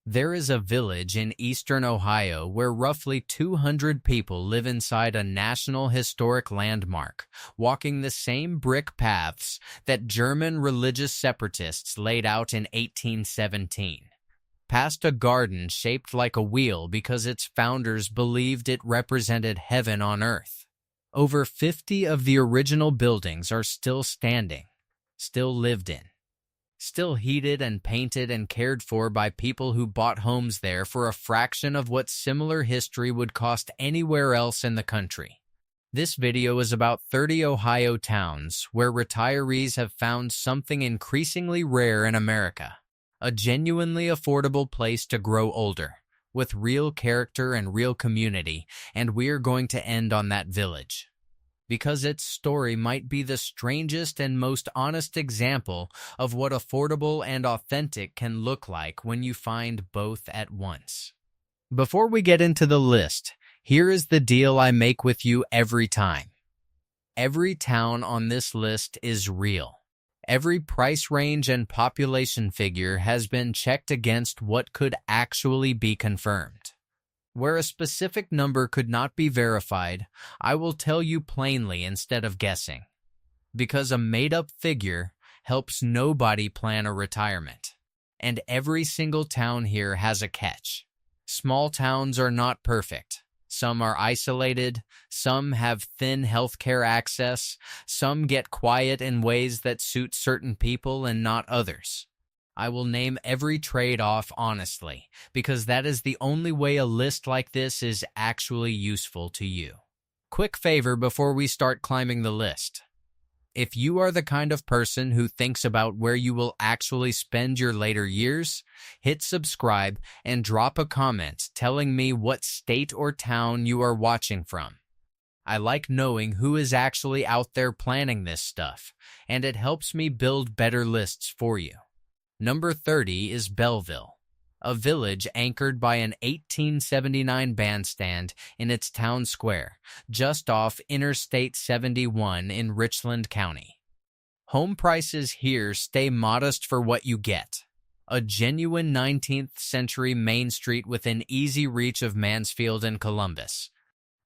There is a village in eastern Ohio where roughly 200 people live inside a National Historic Landmark, walking the same brick paths that German religious separatists laid out in 1817. Past a garden shaped like a wheel because its founders believed it represented heaven on earth. Over 50 of the original buildings are still standing, still lived in, still heated and painted and cared for by people who bought homes there for a fraction of what similar history would cost anywhere else in the country. This video is about 30 Ohio towns where retirees have found something increasingly rare in America, a genuinely affordable place to grow older, with real character and real community, and we're going to end on that village, because its story might be the strangest and most honest example of what affordable and authentic can look like when you find both at once. Before we get into the list, here is the deal I make with you every time. Every town on this list is real. Every price range and population figure has been checked against what could actually be confirmed. Where a specific number could not be verified, I will tell you plainly instead of guessing, because a made-up figure helps nobody plan a retirement. And every single town here has a catch. Small towns are not perfect. Some are isolated, some have thin healthcare access, some get quiet in ways that suit certain people and not others. I will name every trade-off honestly, because that is the only way a list like this is actually useful to you. Quick favor before we start climbing the list. If you are the kind of person who thinks about where you will actually spend your later years, hit subscribe and drop a comment telling me what state or town you are watching from. I like knowing who is actually out there planning this stuff, and it helps me build better lists for you. Number 30 is Belleville, a village anchored by an 1879 bandstand in its town square, just off Interstate 71 in Richland County. Home prices here stay modest for what you get. A genuine 19th century main street within easy reach of Mansfield and Columbus,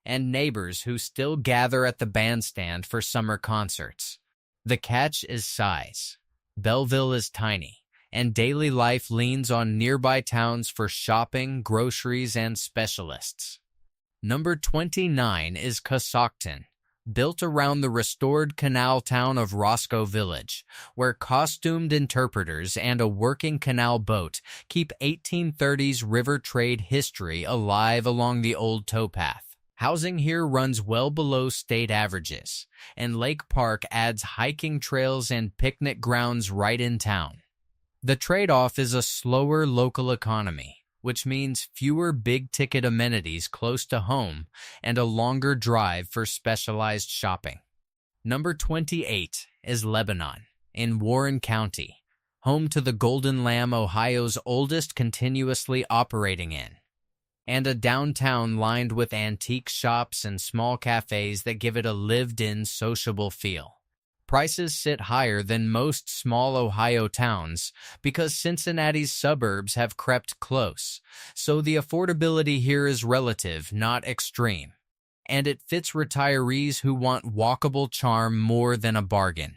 and neighbors who still gather at the bandstand for summer concerts. The catch is size. Belleville is tiny, and daily life leans on nearby towns for shopping, groceries, and specialists. Number 29 is Cossocton, built around the restored canal town of Roscoe Village, where costumed interpreters and a working canal boat keep 1830s river trade history alive along the old towpath. Housing here runs well below state averages, and Lake Park adds hiking trails and picnic grounds right in town. The trade-off is a slower local economy, which means fewer big-ticket amenities close to home and a longer drive for specialized shopping. Number 28 is Lebanon, in Warren County, home to the Golden Lamb, Ohio's oldest continuously operating inn, and a downtown lined with antique shops and small cafes that give it a lived-in, sociable feel. Prices sit higher than most small Ohio towns because Cincinnati's suburbs have crept close, so the affordability here is relative, not extreme, and it fits retirees who want walkable charm more than a bargain.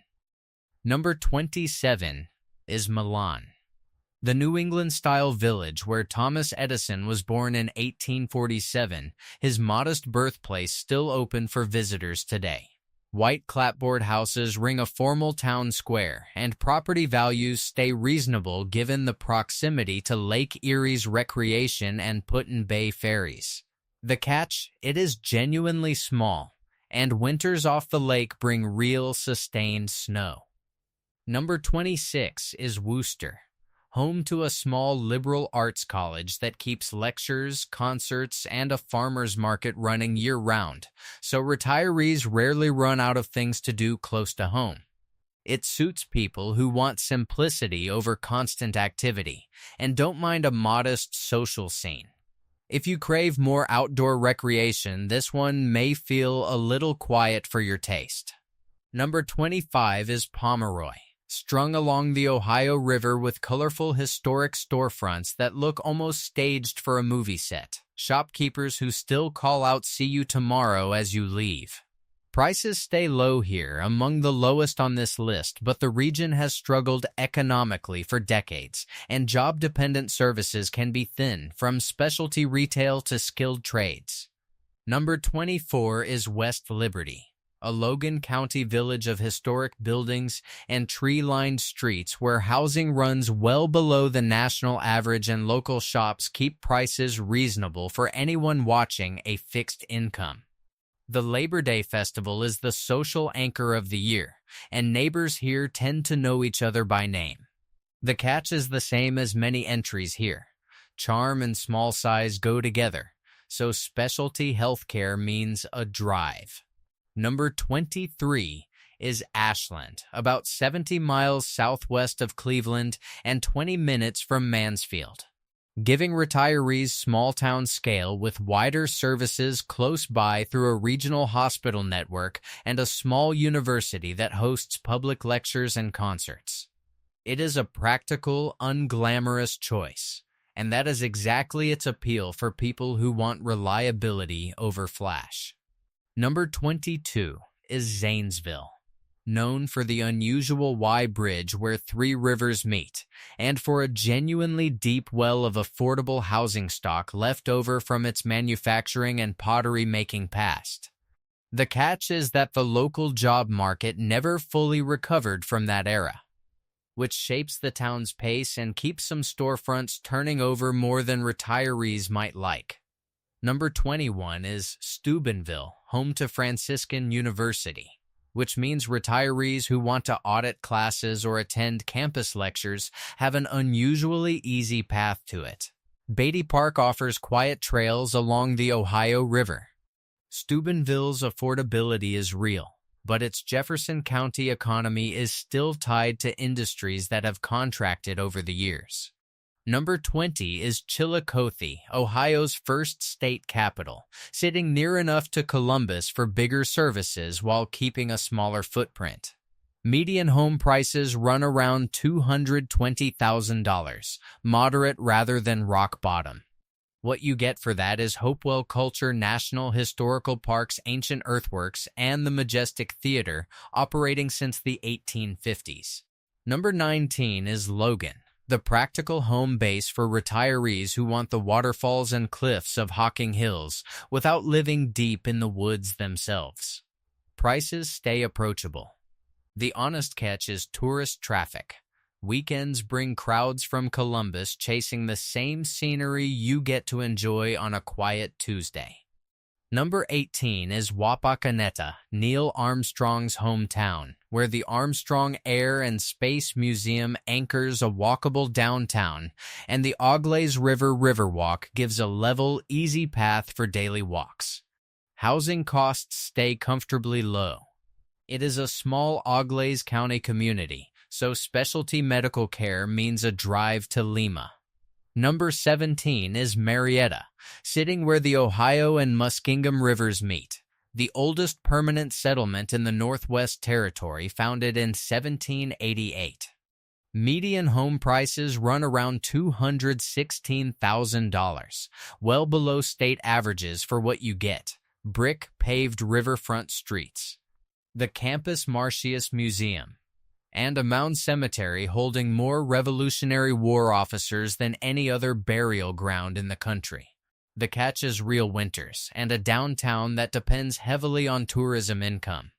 Number 27 is Milan, the New England-style village where Thomas Edison was born in 1847, his modest birthplace still open for visitors today. White clapboard houses ring a formal town square, and property values stay reasonable given the proximity to Lake Erie's recreation and Put-in-Bay ferries. The catch? It is genuinely small, and winters off the lake bring real, sustained snow. Number 26 is Worcester, home to a small liberal arts college that keeps lectures, concerts, and a farmer's market running year-round, so retirees rarely run out of things to do close to home. It suits people who want simplicity over constant activity and don't mind a modest social scene. If you crave more outdoor recreation, this one may feel a little quiet for your taste. Number 25 is Pomeroy, strung along the Ohio River with colorful historic storefronts that look almost staged for a movie set. Shopkeepers who still call out "see you tomorrow" as you leave. Prices stay low here, among the lowest on this list, but the region has struggled economically for decades, and job-dependent services can be thin, from specialty retail to skilled trades. Number 24 is West Liberty, a Logan County village of historic buildings and tree-lined streets where housing runs well below the national average and local shops keep prices reasonable for anyone watching a fixed income. The Labor Day Festival is the social anchor of the year, and neighbors here tend to know each other by name. The catch is the same as many entries here. Charm and small size go together, so specialty healthcare means a drive. Number 23 is Ashland, about 70 miles southwest of Cleveland and 20 minutes from Mansfield, giving retirees small-town scale with wider services close by through a regional hospital network and a small university that hosts public lectures and concerts. It is a practical, unglamorous choice, and that is exactly its appeal for people who want reliability over flash. Number 22 is Zanesville, known for the unusual Y Bridge where three rivers meet, and for a genuinely deep well of affordable housing stock left over from its manufacturing and pottery-making past. The catch is that the local job market never fully recovered from that era, which shapes the town's pace and keeps some storefronts turning over more than retirees might like. Number 21 is Steubenville, home to Franciscan University, which means retirees who want to audit classes or attend campus lectures have an unusually easy path to it. Beatty Park offers quiet trails along the Ohio River. Steubenville's affordability is real, but its Jefferson County economy is still tied to industries that have contracted over the years. Number 20 is Chillicothe, Ohio's first state capital, sitting near enough to Columbus for bigger services while keeping a smaller footprint. Median home prices run around $220,000, moderate rather than rock bottom. What you get for that is Hopewell Culture National Historical Park's ancient earthworks and the Majestic Theater, operating since the 1850s. Number 19 is Logan, the practical home base for retirees who want the waterfalls and cliffs of Hocking Hills without living deep in the woods themselves. Prices stay approachable. The honest catch is tourist traffic. Weekends bring crowds from Columbus chasing the same scenery you get to enjoy on a quiet Tuesday. Number 18 is Wapakoneta, Neil Armstrong's hometown, where the Armstrong Air and Space Museum anchors a walkable downtown, and the Auglaize River Riverwalk gives a level, easy path for daily walks. Housing costs stay comfortably low. It is a small Auglaize County community, so specialty medical care means a drive to Lima. Number 17 is Marietta, sitting where the Ohio and Muskingum rivers meet, the oldest permanent settlement in the Northwest Territory, founded in 1788. Median home prices run around $216,000, well below state averages for what you get: brick paved riverfront streets, the Campus Martius Museum, and a mound cemetery holding more Revolutionary War officers than any other burial ground in the country. The catch is real winters and a downtown that depends heavily on tourism income.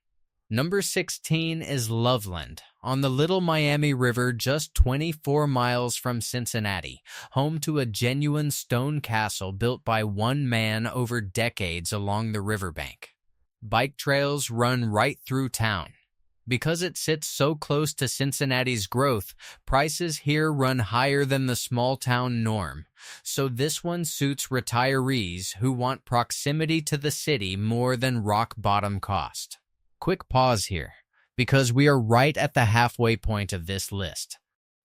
Number 16 is Loveland, on the Little Miami River just 24 miles from Cincinnati, home to a genuine stone castle built by one man over decades along the riverbank. Bike trails run right through town. Because it sits so close to Cincinnati's growth, prices here run higher than the small-town norm, so this one suits retirees who want proximity to the city more than rock-bottom cost. Quick pause here, because we are right at the halfway point of this list,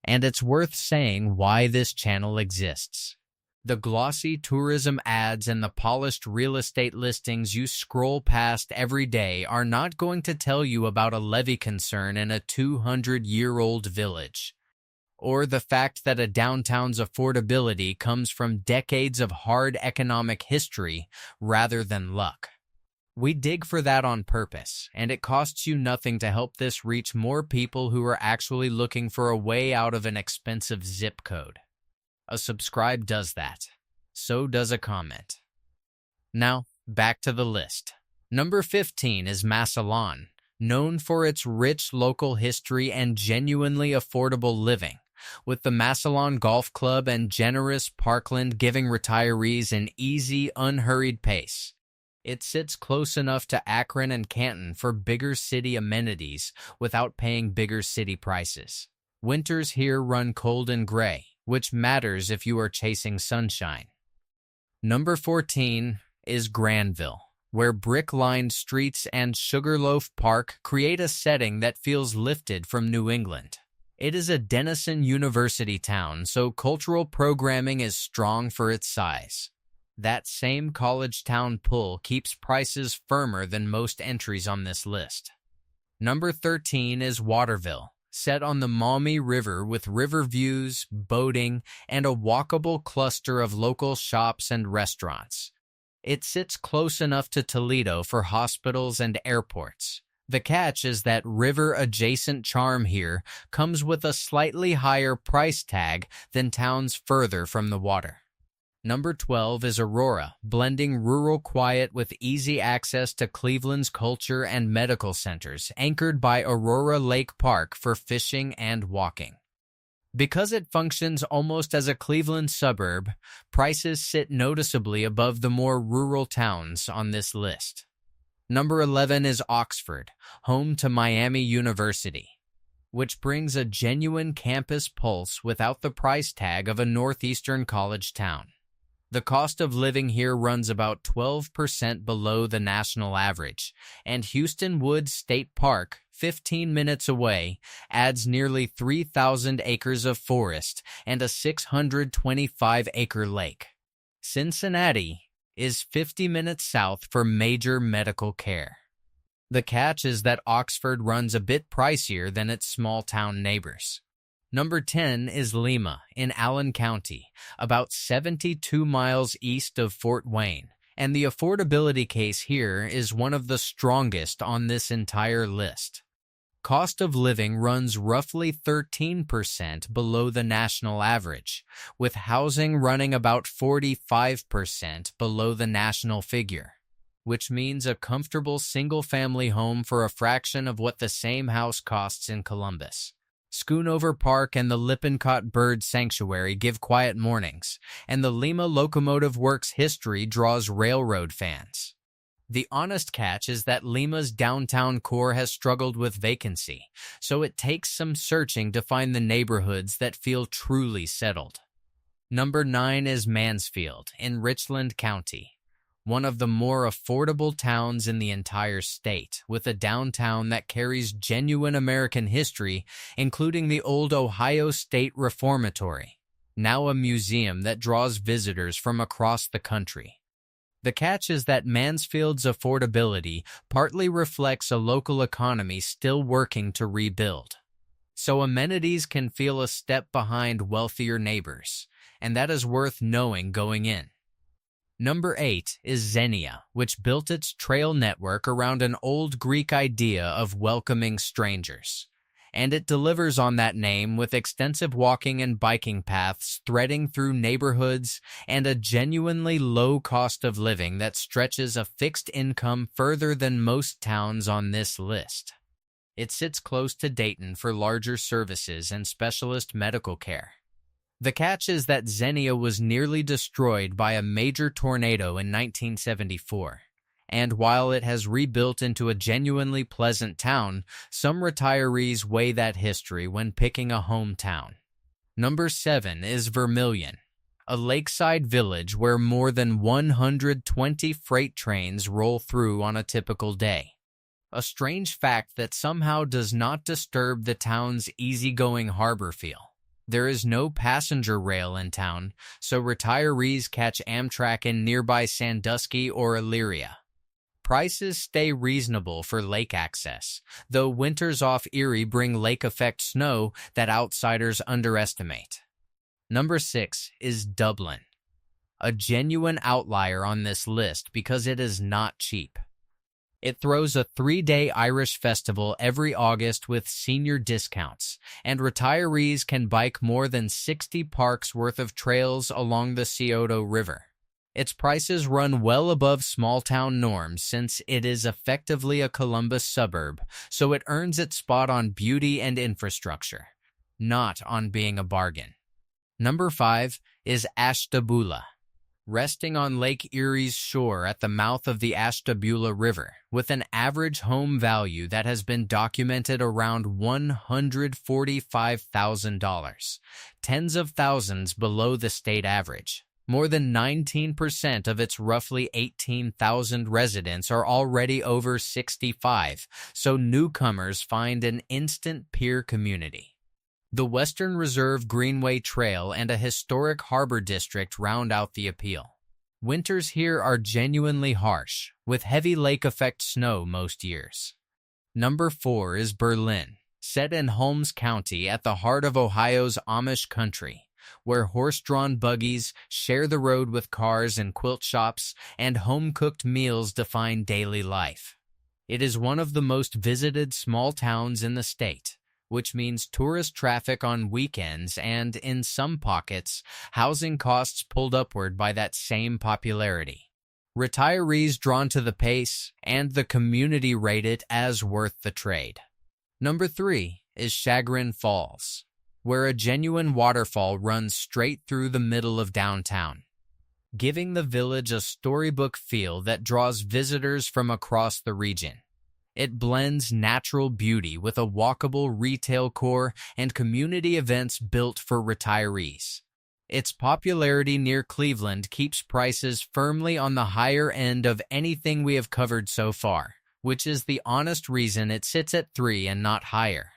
and it's worth saying why this channel exists. The glossy tourism ads and the polished real estate listings you scroll past every day are not going to tell you about a levee concern in a 200-year-old village, or the fact that a downtown's affordability comes from decades of hard economic history rather than luck. We dig for that on purpose, and it costs you nothing to help this reach more people who are actually looking for a way out of an expensive zip code. A subscribe does that. So does a comment. Now, back to the list. Number 15 is Massillon, known for its rich local history and genuinely affordable living, with the Massillon Golf Club and generous parkland giving retirees an easy, unhurried pace. It sits close enough to Akron and Canton for bigger city amenities without paying bigger city prices. Winters here run cold and gray, which matters if you are chasing sunshine. Number 14 is Granville, where brick-lined streets and Sugarloaf Park create a setting that feels lifted from New England. It is a Denison University town, so cultural programming is strong for its size. That same college town pull keeps prices firmer than most entries on this list. Number 13 is Waterville, set on the Maumee River with river views, boating, and a walkable cluster of local shops and restaurants. It sits close enough to Toledo for hospitals and airports. The catch is that river-adjacent charm here comes with a slightly higher price tag than towns further from the water. Number 12 is Aurora, blending rural quiet with easy access to Cleveland's culture and medical centers, anchored by Aurora Lake Park for fishing and walking. Because it functions almost as a Cleveland suburb, prices sit noticeably above the more rural towns on this list. Number 11 is Oxford, home to Miami University, which brings a genuine campus pulse without the price tag of a northeastern college town. The cost of living here runs about 12% below the national average, and Houston Woods State Park, 15 minutes away, adds nearly 3,000 acres of forest and a 625-acre lake. Cincinnati is 50 minutes south for major medical care. The catch is that Oxford runs a bit pricier than its small-town neighbors. Number 10 is Lima in Allen County, about 72 miles east of Fort Wayne, and the affordability case here is one of the strongest on this entire list. Cost of living runs roughly 13% below the national average, with housing running about 45% below the national figure, which means a comfortable single-family home for a fraction of what the same house costs in Columbus. Schoonover Park and the Lippincott Bird Sanctuary give quiet mornings, and the Lima Locomotive Works history draws railroad fans. The honest catch is that Lima's downtown core has struggled with vacancy, so it takes some searching to find the neighborhoods that feel truly settled. Number 9 is Mansfield in Richland County, one of the more affordable towns in the entire state, with a downtown that carries genuine American history, including the old Ohio State Reformatory, now a museum that draws visitors from across the country. The catch is that Mansfield's affordability partly reflects a local economy still working to rebuild. So amenities can feel a step behind wealthier neighbors, and that is worth knowing going in. Number 8 is Xenia, which built its trail network around an old Greek idea of welcoming strangers. And it delivers on that name with extensive walking and biking paths threading through neighborhoods and a genuinely low cost of living that stretches a fixed income further than most towns on this list. It sits close to Dayton for larger services and specialist medical care. The catch is that Xenia was nearly destroyed by a major tornado in 1974, and while it has rebuilt into a genuinely pleasant town, some retirees weigh that history when picking a hometown. Number 7 is Vermilion, a lakeside village where more than 120 freight trains roll through on a typical day. A strange fact that somehow does not disturb the town's easygoing harbor feel. There is no passenger rail in town, so retirees catch Amtrak in nearby Sandusky or Elyria. Prices stay reasonable for lake access, though winters off Erie bring lake effect snow that outsiders underestimate. Number 6 is Dublin, a genuine outlier on this list because it is not cheap. It throws a 3-day Irish festival every August with senior discounts, and retirees can bike more than 60 parks worth of trails along the Scioto River. Its prices run well above small-town norms since it is effectively a Columbus suburb, so it earns its spot on beauty and infrastructure, not on being a bargain. Number 5 is Ashtabula, resting on Lake Erie's shore at the mouth of the Ashtabula River, with an average home value that has been documented around $145,000, tens of thousands below the state average. More than 19% of its roughly 18,000 residents are already over 65, so newcomers find an instant peer community. The Western Reserve Greenway Trail and a historic harbor district round out the appeal. Winters here are genuinely harsh, with heavy lake effect snow most years. Number 4 is Berlin, set in Holmes County at the heart of Ohio's Amish country, where horse-drawn buggies share the road with cars and quilt shops, and home-cooked meals define daily life. It is one of the most visited small towns in the state, which means tourist traffic on weekends and, in some pockets, housing costs pulled upward by that same popularity. Retirees drawn to the pace, and the community rate it as worth the trade. Number 3 is Chagrin Falls, where a genuine waterfall runs straight through the middle of downtown, giving the village a storybook feel that draws visitors from across the region. It blends natural beauty with a walkable retail core and community events built for retirees. Its popularity near Cleveland keeps prices firmly on the higher end of anything we have covered so far, which is the honest reason it sits at 3 and not higher.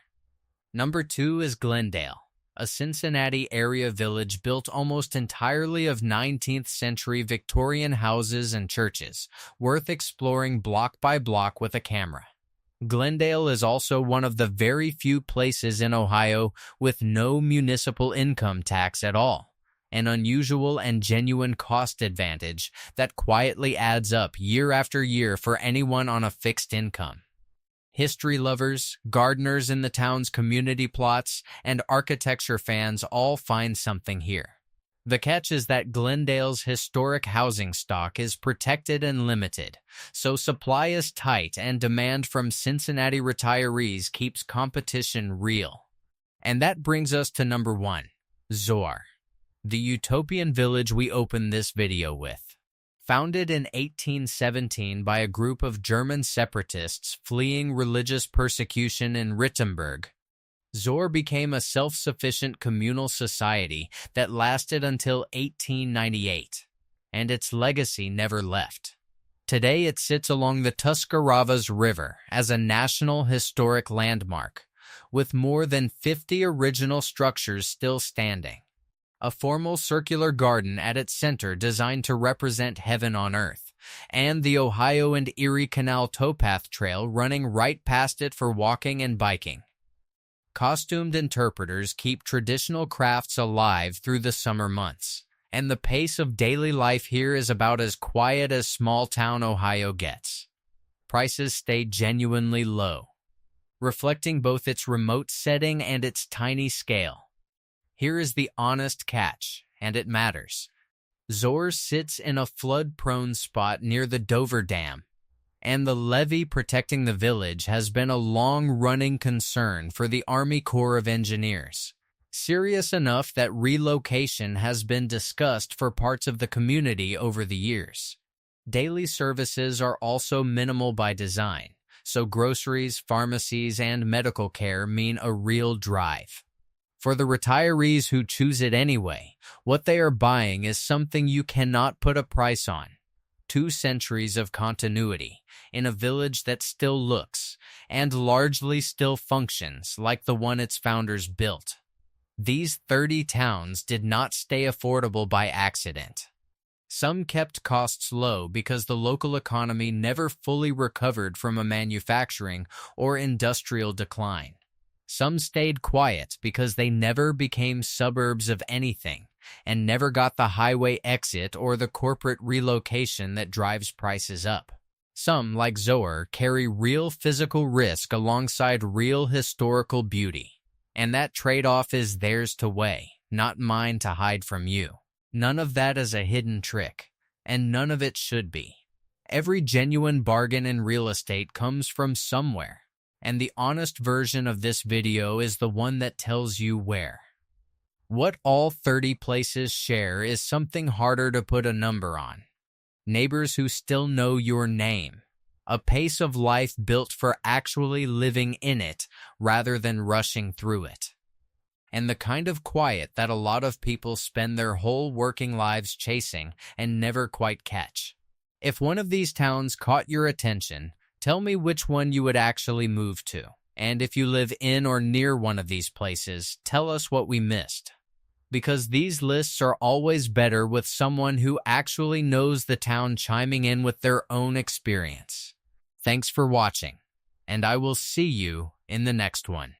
Number 2 is Glendale, a Cincinnati area village built almost entirely of 19th century Victorian houses and churches, worth exploring block by block with a camera. Glendale is also one of the very few places in Ohio with no municipal income tax at all, an unusual and genuine cost advantage that quietly adds up year after year for anyone on a fixed income. History lovers, gardeners in the town's community plots, and architecture fans all find something here. The catch is that Glendale's historic housing stock is protected and limited, so supply is tight and demand from Cincinnati retirees keeps competition real. And that brings us to number 1, Zoar, the utopian village we open this video with. Founded in 1817 by a group of German separatists fleeing religious persecution in Wittenberg, Zoar became a self-sufficient communal society that lasted until 1898, and its legacy never left. Today it sits along the Tuscarawas River as a National Historic Landmark, with more than 50 original structures still standing. A formal circular garden at its center designed to represent heaven on earth, and the Ohio and Erie Canal towpath trail running right past it for walking and biking. Costumed interpreters keep traditional crafts alive through the summer months, and the pace of daily life here is about as quiet as small-town Ohio gets. Prices stay genuinely low, reflecting both its remote setting and its tiny scale. Here is the honest catch, and it matters. Zoar sits in a flood-prone spot near the Dover Dam, and the levee protecting the village has been a long-running concern for the Army Corps of Engineers. Serious enough that relocation has been discussed for parts of the community over the years. Daily services are also minimal by design, so groceries, pharmacies, and medical care mean a real drive. For the retirees who choose it anyway, what they are buying is something you cannot put a price on. 2 centuries of continuity in a village that still looks and largely still functions like the one its founders built. These 30 towns did not stay affordable by accident. Some kept costs low because the local economy never fully recovered from a manufacturing or industrial decline. Some stayed quiet because they never became suburbs of anything and never got the highway exit or the corporate relocation that drives prices up. Some, like Zoar, carry real physical risk alongside real historical beauty. And that trade-off is theirs to weigh, not mine to hide from you. None of that is a hidden trick, and none of it should be. Every genuine bargain in real estate comes from somewhere, and the honest version of this video is the one that tells you where. What all 30 places share is something harder to put a number on. Neighbors who still know your name. A pace of life built for actually living in it rather than rushing through it. And the kind of quiet that a lot of people spend their whole working lives chasing and never quite catch. If one of these towns caught your attention, tell me which one you would actually move to. And if you live in or near one of these places, tell us what we missed. Because these lists are always better with someone who actually knows the town chiming in with their own experience. Thanks for watching, and I will see you in the next one.